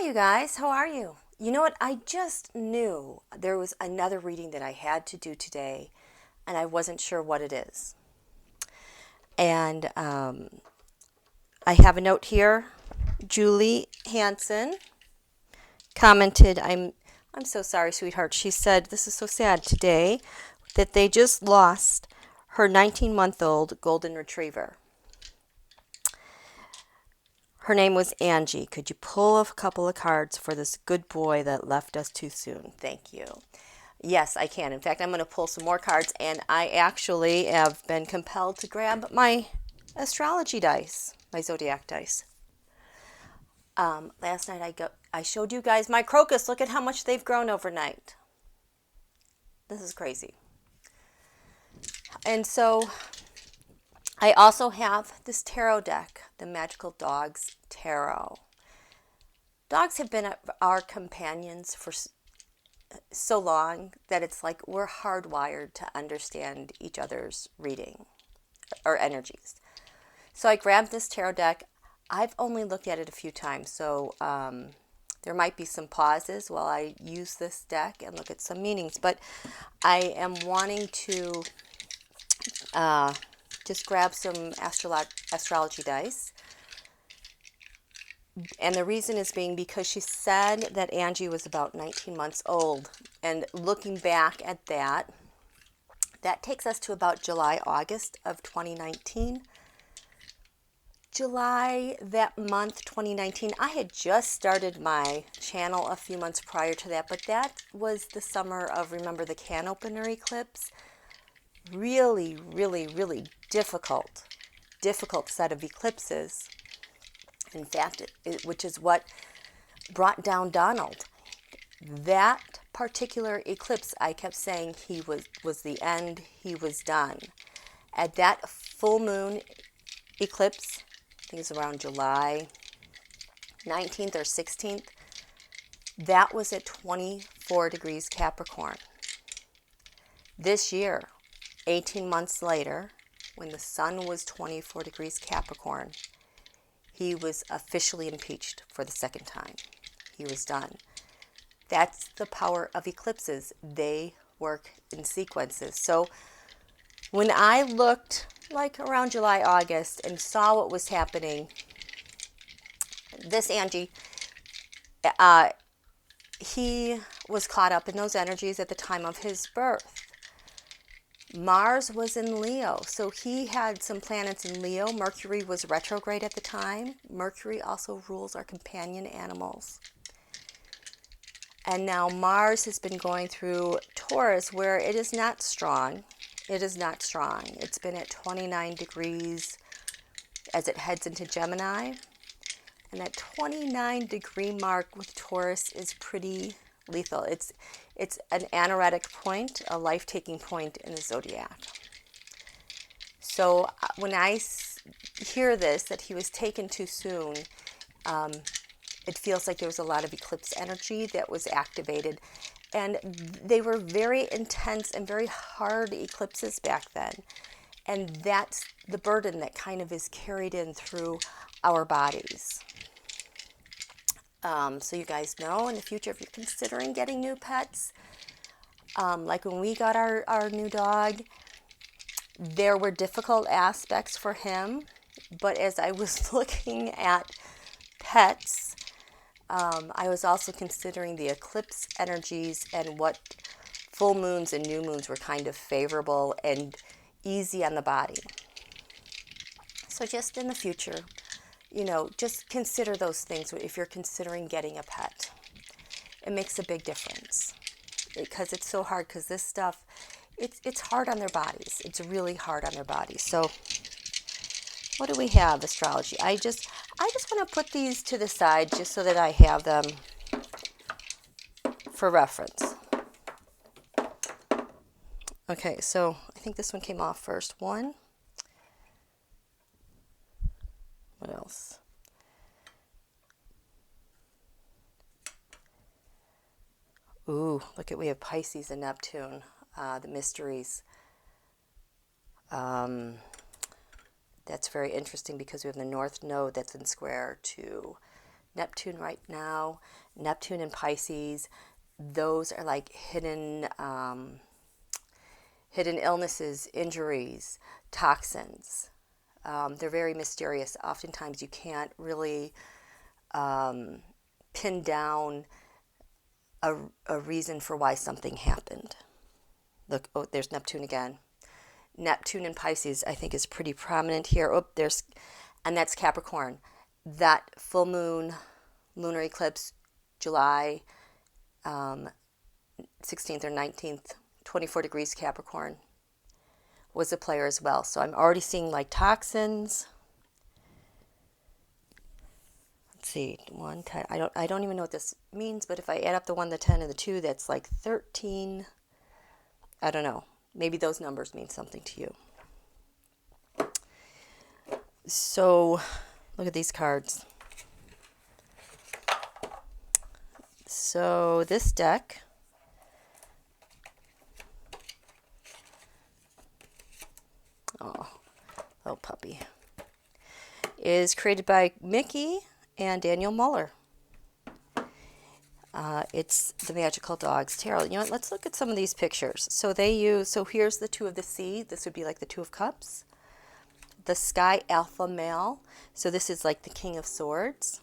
Hi, you guys. How are you? You know what? I just knew there was another reading that I had to do today, and I wasn't sure what it is. And I have a note here. Julie Hansen commented, I'm so sorry, sweetheart. She said, this is so sad today that they just lost her 19-month-old golden retriever. Her name was Angie. Could you pull a couple of cards for this good boy that left us too soon? Thank you. Yes, I can. In fact, I'm going to pull some more cards, and I actually have been compelled to grab my astrology dice, my zodiac dice. Last night I showed you guys my crocus. Look at how much they've grown overnight. This is crazy. And so I also have this tarot deck, the Magical Dogs Tarot. Dogs have been our companions for so long that it's like we're hardwired to understand each other's reading or energies. So I grabbed this tarot deck. I've only looked at it a few times, so there might be some pauses while I use this deck and look at some meanings, but I am wanting to just grab some astrology dice. And the reason is being because she said that Angie was about 19 months old. And looking back at that, that takes us to about July, August of 2019. July, that month, 2019, I had just started my channel a few months prior to that, but that was the summer of, remember, the can opener eclipse? Really, really, really difficult set of eclipses. In fact, which is what brought down Donald. That particular eclipse, I kept saying he was the end, he was done. At that full moon eclipse, I think it's around July 19th or 16th, that was at 24 degrees Capricorn. This year, 18 months later, when the sun was 24 degrees Capricorn, he was officially impeached for the second time. He was done. That's the power of eclipses. They work in sequences. So when I looked like around July, August and saw what was happening, this Angie, he was caught up in those energies at the time of his birth. Mars was in Leo, so he had some planets in Leo. Mercury was retrograde at the time. Mercury also rules our companion animals. And now Mars has been going through Taurus, where it is not strong. It is not strong. It's been at 29 degrees as it heads into Gemini. And that 29 degree mark with Taurus is pretty lethal. It's an anoretic point, a life-taking point in the zodiac. So when I hear this, that he was taken too soon, it feels like there was a lot of eclipse energy that was activated. And they were very intense and very hard eclipses back then. And that's the burden that kind of is carried in through our bodies. So you guys know in the future, if you're considering getting new pets, like when we got our new dog, there were difficult aspects for him. But as I was looking at pets, I was also considering the eclipse energies and what full moons and new moons were kind of favorable and easy on the body. So just in the future, just consider those things if you're considering getting a pet. It makes a big difference because it's so hard, because this stuff, it's hard on their bodies. It's really hard on their bodies. So what do we have, astrology? I just want to put these to the side just so that I have them for reference. Okay, so I think this one came off first. One. What else? Ooh, look at, we have Pisces and Neptune, the mysteries. That's very interesting because we have the North Node that's in square to Neptune right now, Neptune in Pisces, those are like hidden illnesses, injuries, toxins. They're very mysterious. Oftentimes you can't really pin down a reason for why something happened. Look, oh, there's Neptune again. Neptune in Pisces, I think, is pretty prominent here. Oh, and that's Capricorn. That full moon, lunar eclipse, July 16th or 19th, 24 degrees Capricorn, was a player as well. So I'm already seeing like toxins. Let's see, 1, 10. I don't even know what this means, but if I add up the 1, the 10, and the 2, that's like 13. I don't know. Maybe those numbers mean something to you. So look at these cards. So this deck, oh, little puppy, is created by Mickey and Daniel Muller. It's the Magical Dogs Tarot. You know what? Let's look at some of these pictures. So here's the 2 of the Sea. This would be like the 2 of Cups. The Sky Alpha Male. So this is like the King of Swords.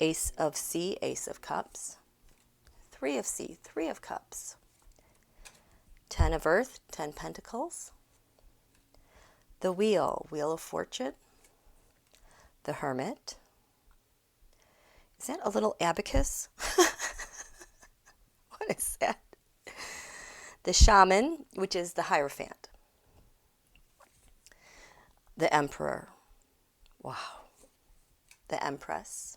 Ace of Sea, Ace of Cups. 3 of Sea, 3 of Cups. 10 of Earth, 10 Pentacles. The Wheel, Wheel of Fortune. The Hermit. Is that a little abacus? What is that? The Shaman, which is the Hierophant. The Emperor. Wow. The Empress.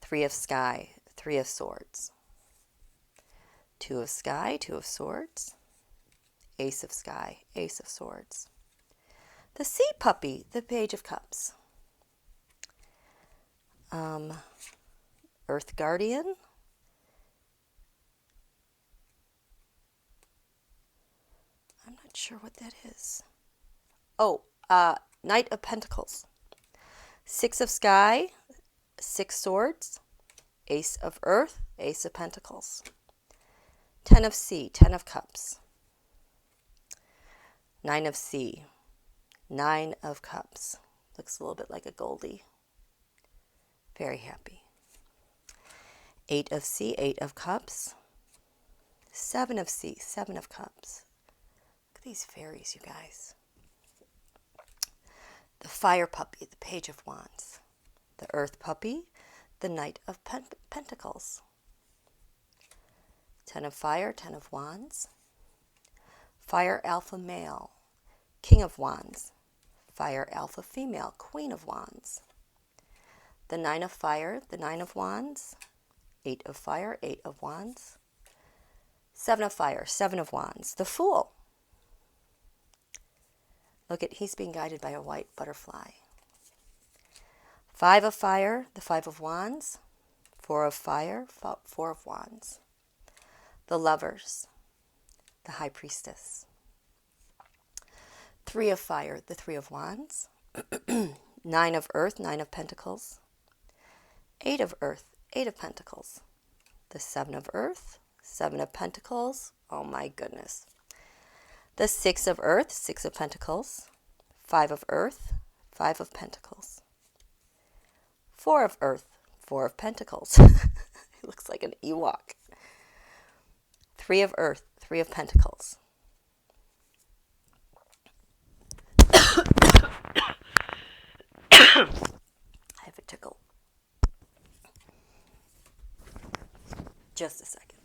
3 of Sky, 3 of Swords. 2 of Sky, 2 of Swords. Ace of Sky, Ace of Swords. The Sea Puppy, the Page of Cups. Earth Guardian. I'm not sure what that is. Oh, Knight of Pentacles. 6 of Sky, 6 Swords. Ace of Earth, Ace of Pentacles. 10 of Sea, 10 of Cups. 9 of Sea, 9 of Cups. Looks a little bit like a Goldie. Very happy. 8 of Sea, 8 of Cups. 7 of Sea, 7 of Cups. Look at these fairies, you guys. The Fire Puppy, the Page of Wands. The Earth Puppy, the Knight of Pentacles. 10 of Fire, 10 of Wands. Fire Alpha Male, King of Wands. Fire Alpha Female, Queen of Wands. The 9 of Fire, the 9 of Wands. 8 of Fire, 8 of Wands. 7 of Fire, 7 of Wands. The Fool. Look at, he's being guided by a white butterfly. 5 of Fire, the 5 of Wands. 4 of Fire, 4 of Wands. The Lovers, the High Priestess. 3 of Fire, the 3 of Wands. 9 of Earth, 9 of Pentacles. 8 of Earth, 8 of Pentacles. The 7 of Earth, 7 of Pentacles. Oh my goodness. The 6 of Earth, 6 of Pentacles. 5 of Earth, 5 of Pentacles. 4 of Earth, 4 of Pentacles. It looks like an Ewok. 3 of Earth, 3 of Pentacles. I have a tickle. Just a second.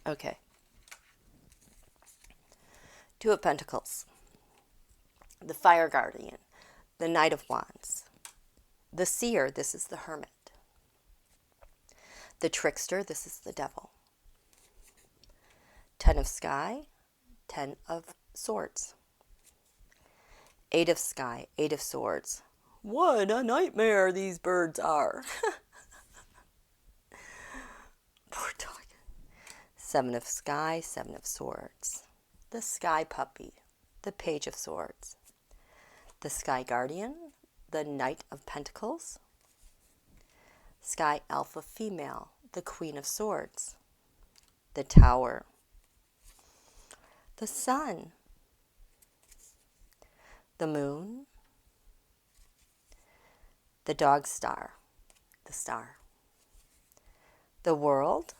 Okay. 2 of Pentacles. The Fire Guardian. The Knight of Wands. The Seer, this is the Hermit. The Trickster, this is the Devil. 10 of Sky, 10 of Swords. 8 of Sky, 8 of Swords. What a nightmare these birds are. Poor dog. Seven of Sky, Seven of Swords. The Sky Puppy, the Page of Swords. The Sky Guardian, the Knight of Pentacles. Sky Alpha Female, the Queen of Swords. The Tower. The Sun. The Moon. The Dog Star, the Star. The World.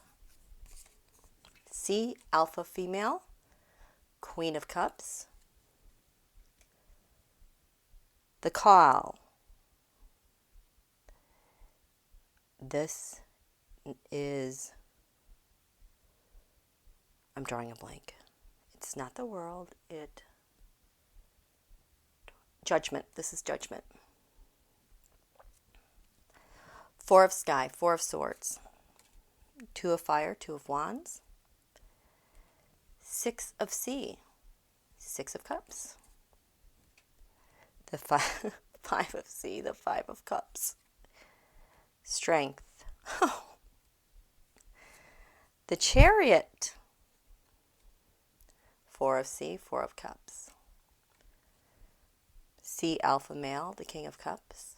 Sea Alpha Female, Queen of Cups. The Cowl. This is, I'm drawing a blank. It's not the World, Judgment. This is Judgment. Four of Sky, Four of Swords. Two of Fire, Two of Wands. Six of Sea, Six of Cups. The five of Sea, the Five of Cups. Strength. The Chariot. Four of Sea, Four of Cups. Sea Alpha Male, the King of Cups.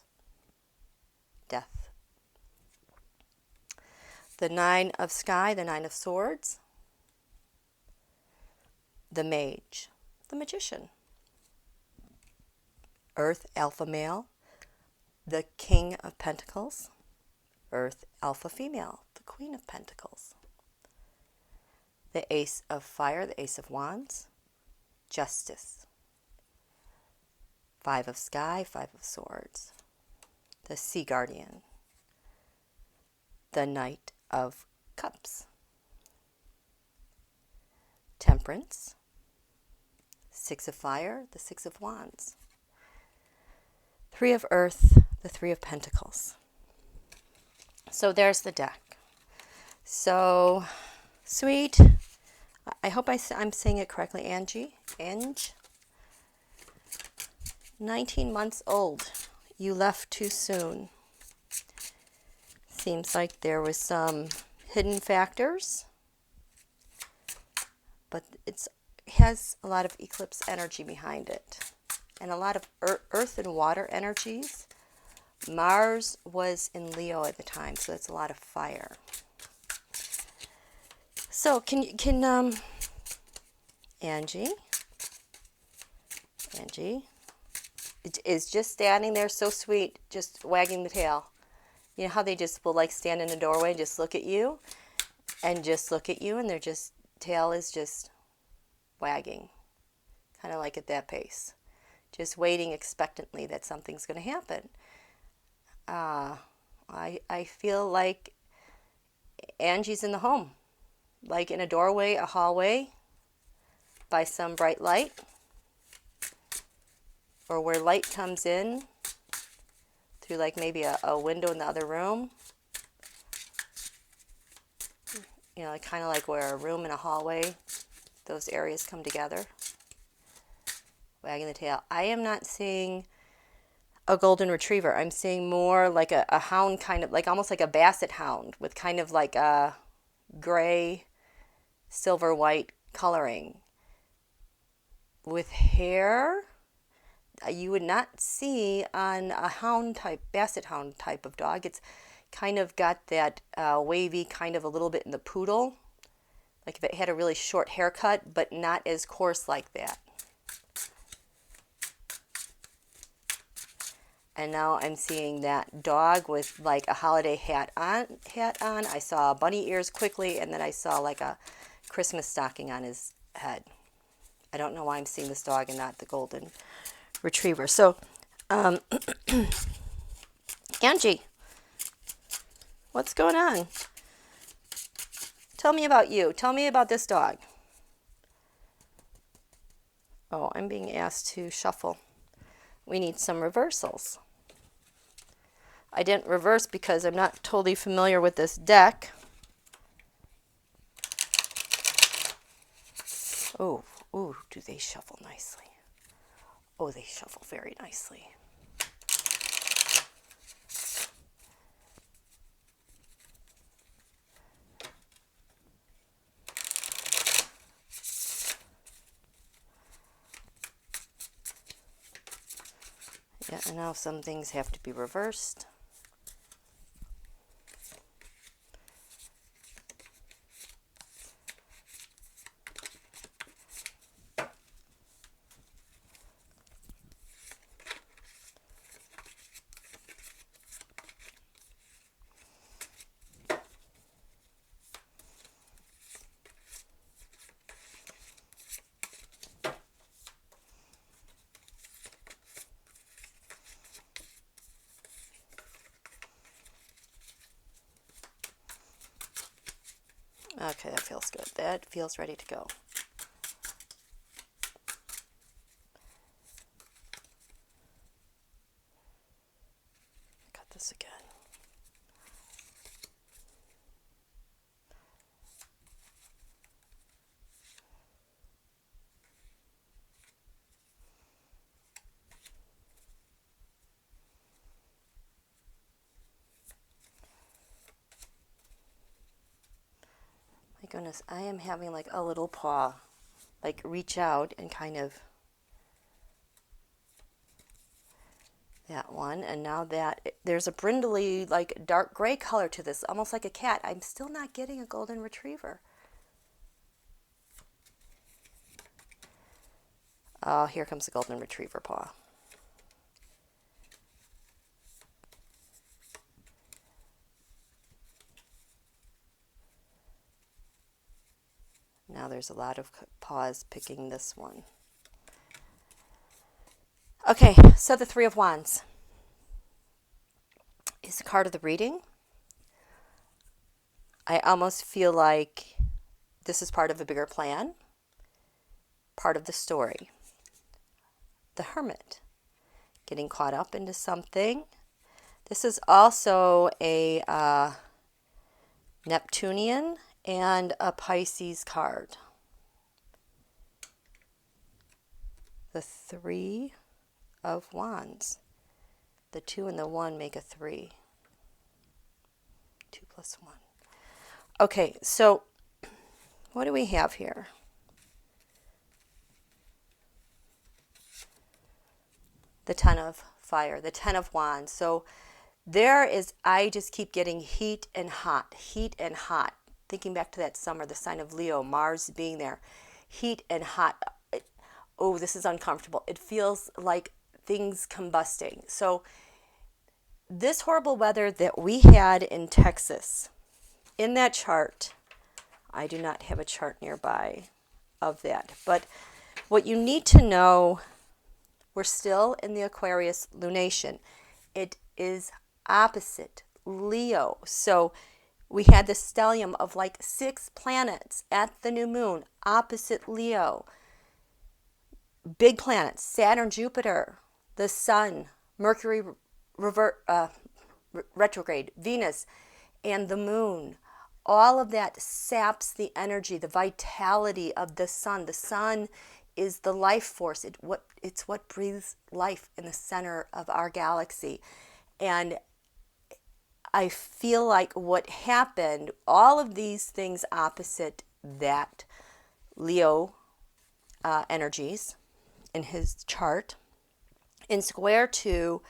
Death. The Nine of Sky, the Nine of Swords. The Mage, the Magician. Earth Alpha Male, the King of Pentacles. Earth Alpha Female, the Queen of Pentacles. The Ace of Fire, the Ace of Wands. Justice. Five of Sky, Five of Swords. The Sea Guardian. The Knight of Cups. Temperance. Six of Fire, the Six of Wands. Three of Earth, the Three of Pentacles. So there's the deck. So, sweet. I hope I'm saying it correctly, Angie. 19 months old. You left too soon. Seems like there was some hidden factors, but it has a lot of eclipse energy behind it, and a lot of earth and water energies. Mars was in Leo at the time, so that's a lot of fire. So Angie, it is just standing there so sweet, just wagging the tail. You know how they just will like stand in a doorway and just look at you and their just tail is just wagging, kind of like at that pace, just waiting expectantly that something's going to happen. I feel like Angie's in the home, like in a doorway, a hallway, by some bright light, or where light comes in through like maybe a window in the other room. You know, kind of like where a room and a hallway, those areas come together. Wagging the tail. I am not seeing a golden retriever. I'm seeing more like a hound, kind of like almost like a basset hound with kind of like a gray, silver white coloring with hair you would not see on a hound type, basset hound type of dog. It's kind of got that wavy, kind of a little bit in the poodle, like if it had a really short haircut, but not as coarse like that. And now I'm seeing that dog with like a holiday hat on. I saw bunny ears quickly, and then I saw like a Christmas stocking on his head. I don't know why I'm seeing this dog and not the golden retriever. So, Angie, what's going on? Tell me about you. Tell me about this dog. Oh, I'm being asked to shuffle. We need some reversals. I didn't reverse because I'm not totally familiar with this deck. Oh, do they shuffle nicely? Oh, they shuffle very nicely. Yeah, and now some things have to be reversed. Okay, that feels good. That feels ready to go. Cut this again. My goodness, I am having like a little paw, like reach out and kind of that one. And now that there's a brindley, like dark gray color to this, almost like a cat. I'm still not getting a golden retriever. Oh, here comes the golden retriever paw. Now there's a lot of paws picking this one. Okay, so the Three of Wands is a card of the reading. I almost feel like this is part of a bigger plan, part of the story. The Hermit, getting caught up into something. This is also a Neptunian and a Pisces card. The Three of Wands. The 2 and the 1 make a 3. 2 plus 1. Okay, so what do we have here? The Ten of Fire, the 10 of Wands. So there is, I just keep getting heat and hot, heat and hot. Thinking back to that summer, the sign of Leo, Mars being there. Heat and hot. Oh, this is uncomfortable. It feels like things combusting. So this horrible weather that we had in Texas, in that chart, I do not have a chart nearby of that. But what you need to know, we're still in the Aquarius lunation. It is opposite Leo. So we had the stellium of like 6 planets at the new moon, opposite Leo. Big planets, Saturn, Jupiter, the Sun, Mercury retrograde, Venus, and the moon. All of that saps the energy, the vitality of the sun. The sun is the life force. It's what breathes life in the center of our galaxy. And I feel like what happened, all of these things opposite that Leo energies in his chart, in square to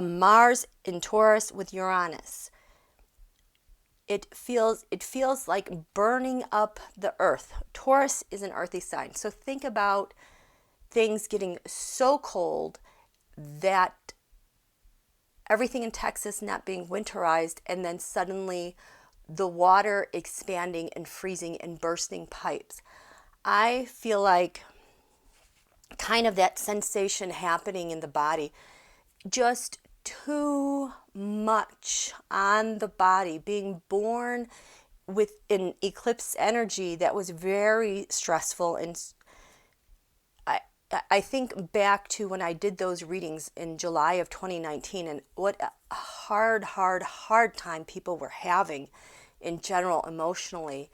Mars in Taurus with Uranus. It feels like burning up the earth. Taurus is an earthy sign. So think about things getting so cold that everything in Texas not being winterized, and then suddenly the water expanding and freezing and bursting pipes. I feel like kind of that sensation happening in the body, just too much on the body, being born with an eclipse energy that was very stressful. And I think back to when I did those readings in July of 2019, and what a hard time people were having in general emotionally.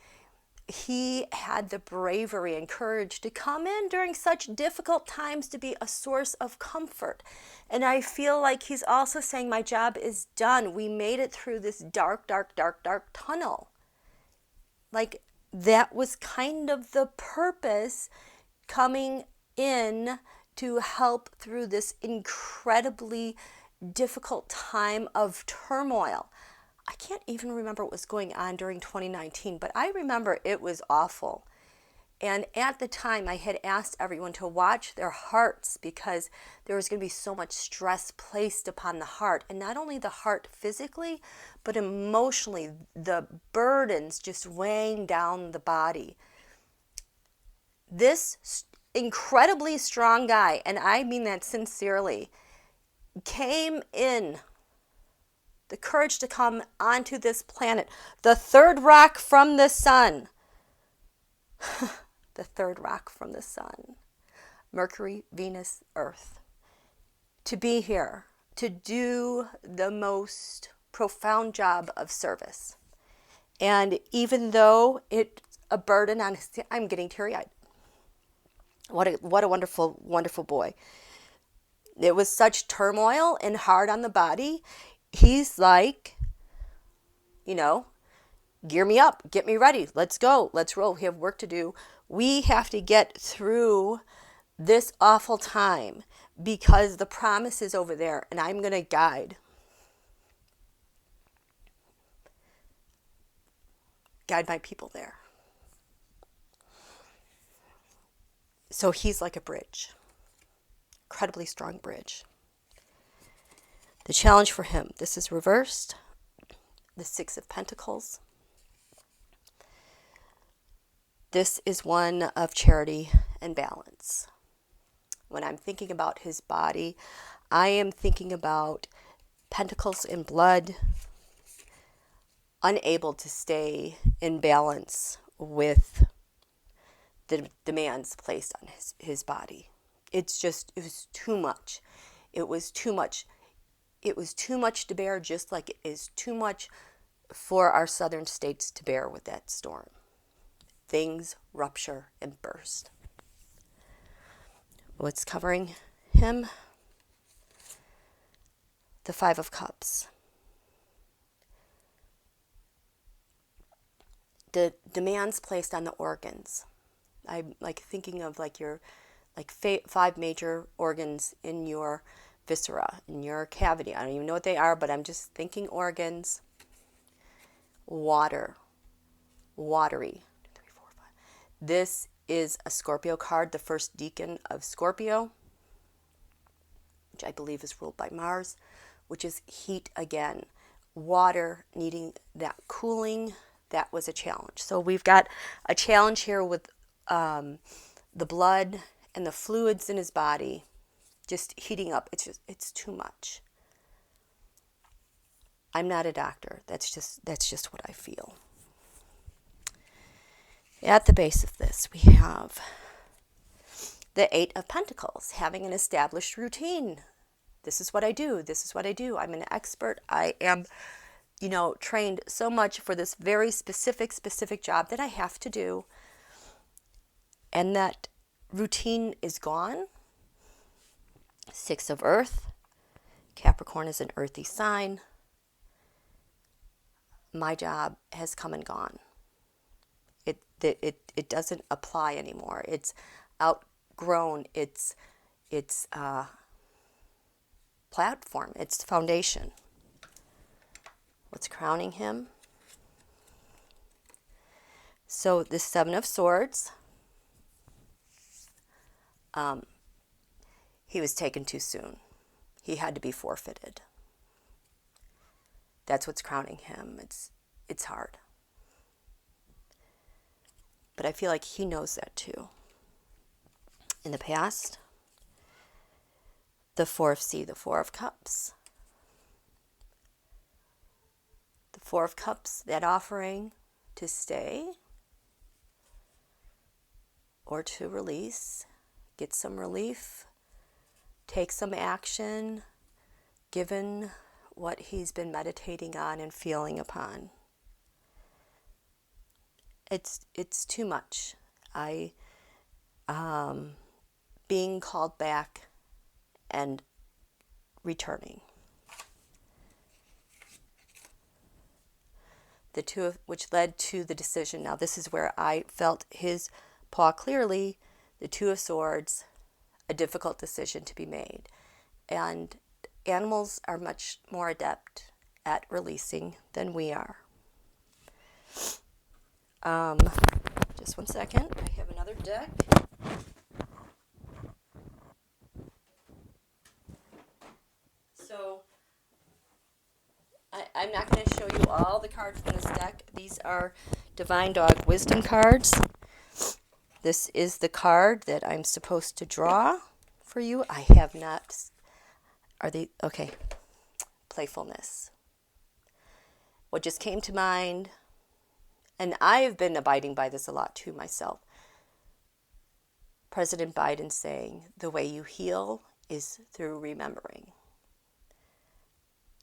He had the bravery and courage to come in during such difficult times to be a source of comfort. And I feel like he's also saying, my job is done. We made it through this dark tunnel. Like, that was kind of the purpose, coming in to help through this incredibly difficult time of turmoil. I can't even remember what was going on during 2019, but I remember it was awful. And at the time, I had asked everyone to watch their hearts because there was going to be so much stress placed upon the heart. And not only the heart physically, but emotionally, the burdens just weighing down the body. This incredibly strong guy, and I mean that sincerely, came in the courage to come onto this planet, the third rock from the sun. The third rock from the sun, Mercury, Venus, Earth, to be here, to do the most profound job of service. And even though it's a burden on his, I'm getting teary-eyed. What a wonderful, wonderful boy. It was such turmoil and hard on the body. He's like, gear me up, get me ready, let's go, let's roll, we have work to do. We have to get through this awful time because the promise is over there, and I'm going to guide my people there. So he's like a bridge, incredibly strong bridge. The challenge for him, this is reversed, the Six of Pentacles. This is one of charity and balance. When I'm thinking about his body, I am thinking about pentacles in blood, unable to stay in balance with the demands placed on his body. It was too much. It was too much. It was too much to bear, just like it is too much for our southern states to bear with that storm. Things rupture and burst. What's covering him? The Five of Cups. The demands placed on the organs. I'm like thinking of like your five major organs in your viscera, in your cavity. I don't even know what they are, but I'm just thinking organs. Water. Watery. This is a Scorpio card, the first decan of Scorpio, which I believe is ruled by Mars, which is heat again. Water needing that cooling, that was a challenge. So we've got a challenge here with the blood and the fluids in his body just heating up. It's too much. I'm not a doctor. That's just what I feel. At the base of this, we have the Eight of Pentacles, having an established routine. This is what I do. This is what I do. I'm an expert. I am, trained so much for this very specific job that I have to do. And that routine is gone. Six of Earth. Capricorn is an earthy sign. My job has come and gone. It doesn't apply anymore. It's outgrown its platform, its foundation. What's crowning him? So the Seven of Swords. He was taken too soon. He had to be forfeited. That's what's crowning him. It's hard. But I feel like he knows that too. In the past, the Four of Sea, the Four of Cups. The Four of Cups, that offering to stay or to release, get some relief, take some action, given what he's been meditating on and feeling upon. It's too much. Being called back and returning. The Two of, which led to the decision. Now this is where I felt his paw clearly. The Two of Swords, a difficult decision to be made. And animals are much more adept at releasing than we are. Just one second. I have another deck. So I'm not going to show you all the cards in this deck. These are Divine Dog Wisdom cards. This is the card that I'm supposed to draw for you. I have not. Are they? Okay. Playfulness. What just came to mind, and I've been abiding by this a lot too myself. President Biden saying, the way you heal is through remembering.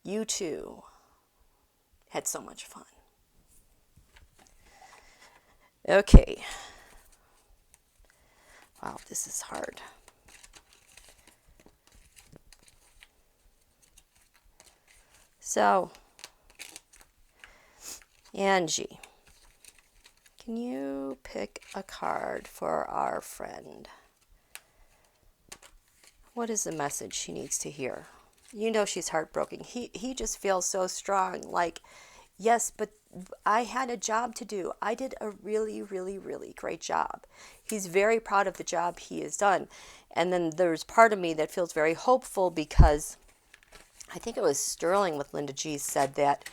You too had so much fun. Okay. Wow, this is hard. So, Angie, can you pick a card for our friend? What is the message she needs to hear? You know she's heartbroken. He just feels so strong. Like, yes, but I had a job to do. I did a really, really, really great job. He's very proud of the job he has done. And then there's part of me that feels very hopeful because I think it was Sterling with Linda G said that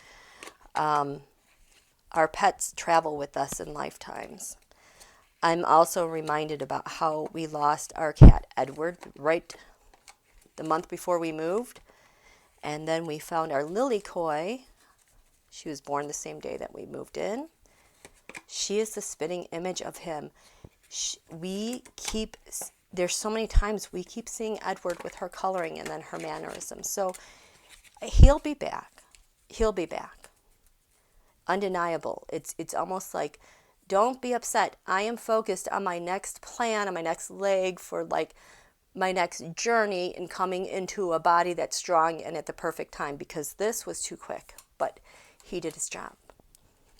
our pets travel with us in lifetimes. I'm also reminded about how we lost our cat Edward right the month before we moved. And then we found our Lily Koi. She was born the same day that we moved in. She is the spitting image of him. There's so many times we keep seeing Edward with her coloring and then her mannerisms. So he'll be back. He'll be back. Undeniable. It's almost like, don't be upset. I am focused on my next plan, on my next leg for like my next journey and coming into a body that's strong and at the perfect time, because this was too quick, but he did his job.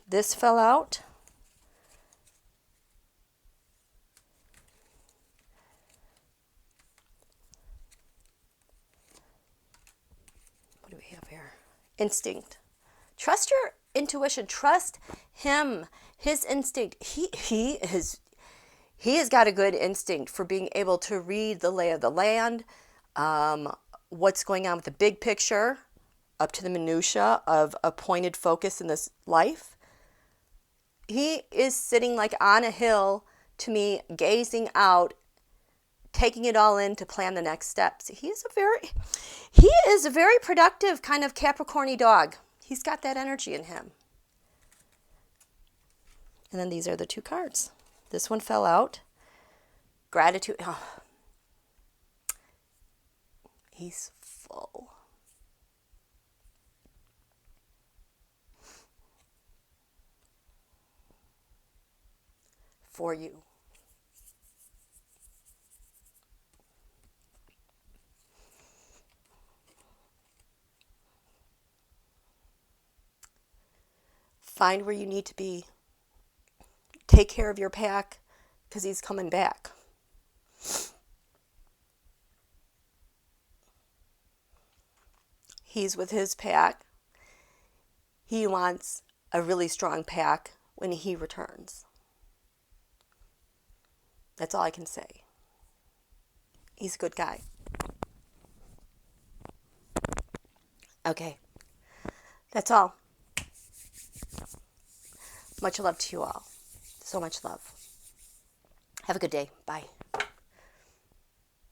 This fell out. What do we have here? Instinct. Trust your intuition. Trust him. His instinct. He has got a good instinct for being able to read the lay of the land, what's going on with the big picture, up to the minutia of a pointed focus in this life. He is sitting like on a hill to me, gazing out, taking it all in to plan the next steps. He is a very productive kind of Capricorny dog. He's got that energy in him. And then these are the two cards. This one fell out. Gratitude. Oh. He's full. For you. Find where you need to be. Take care of your pack, because he's coming back. He's with his pack. He wants a really strong pack when he returns. That's all I can say. He's a good guy. Okay. That's all. Much love to you all. So much love. Have a good day. Bye.